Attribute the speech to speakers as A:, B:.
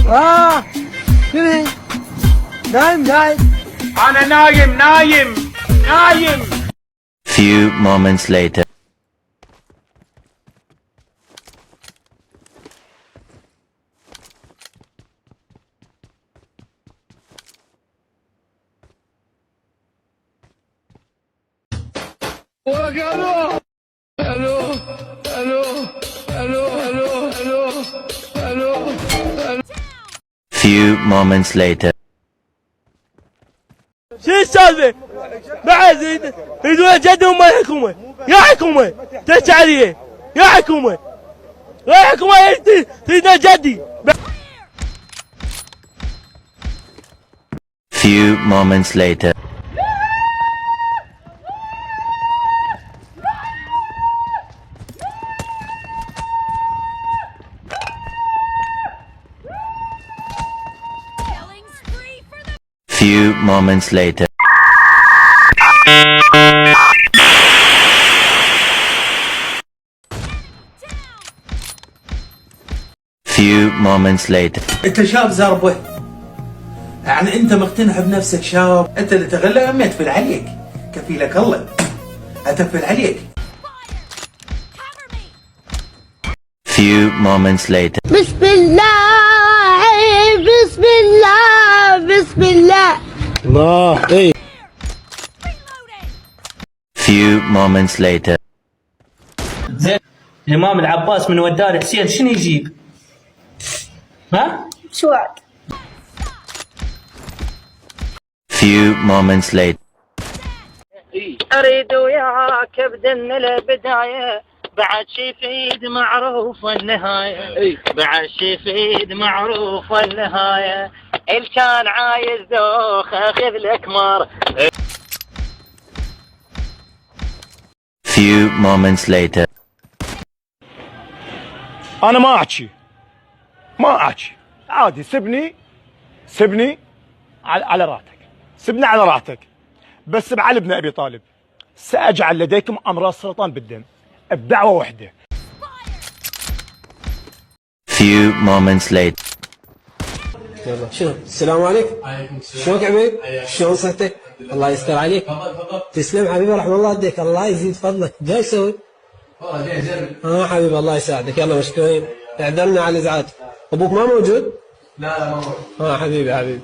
A: شنو؟ نايم.
B: أنا نايم.
C: Few moments later. Few moments later.
A: شو السالفة؟ بعد يريدون جدهم ما الحكومة. يا حكومة تحكي عليه. يا حكومة تريدنا جدي.
C: Few moments later. Few moments later. Few moments later.
D: انت شاب زربه، يعني انت مقتنع بنفسك شاب، انت اللي تغلى امي اتفل عليك، كفيلك الله اتفل عليك.
C: Few moments later.
E: بسم الله.
A: الله ايه.
C: Few moments later.
F: زين الإمام العباس من ودار حسين شنو يجيب؟ ها؟
E: شوات.
C: Few moments later.
F: أريد وياك بدن البداية بعد شي يفيد معروف النهاية بعد شي يفيد معروف النهاية اللي كان عايز دوخ أخذ لك مار.
C: Few moments later.
A: أنا ما أحكي عادي. سبني على راحتك. سبني على راحتك، بس بعلي بن أبي طالب سأجعل لديكم أمراض سرطان بالدم بدعوة واحدة.
C: Few moments later.
G: يلا شنو؟ السلام عليكم. وعليكم السلام. شلونك حبيب؟ شلون صحتك؟ الله يستر عليك. تسلم حبيبي، رحم الله يديك، الله يزيد فضلك. جاي تسوي؟ والله جاي اجرب. حبيبي الله يساعدك، يلا مشكورين. اعذرنا على الازعاج. ابوك ما موجود؟ لا ما موجود. حبيبي.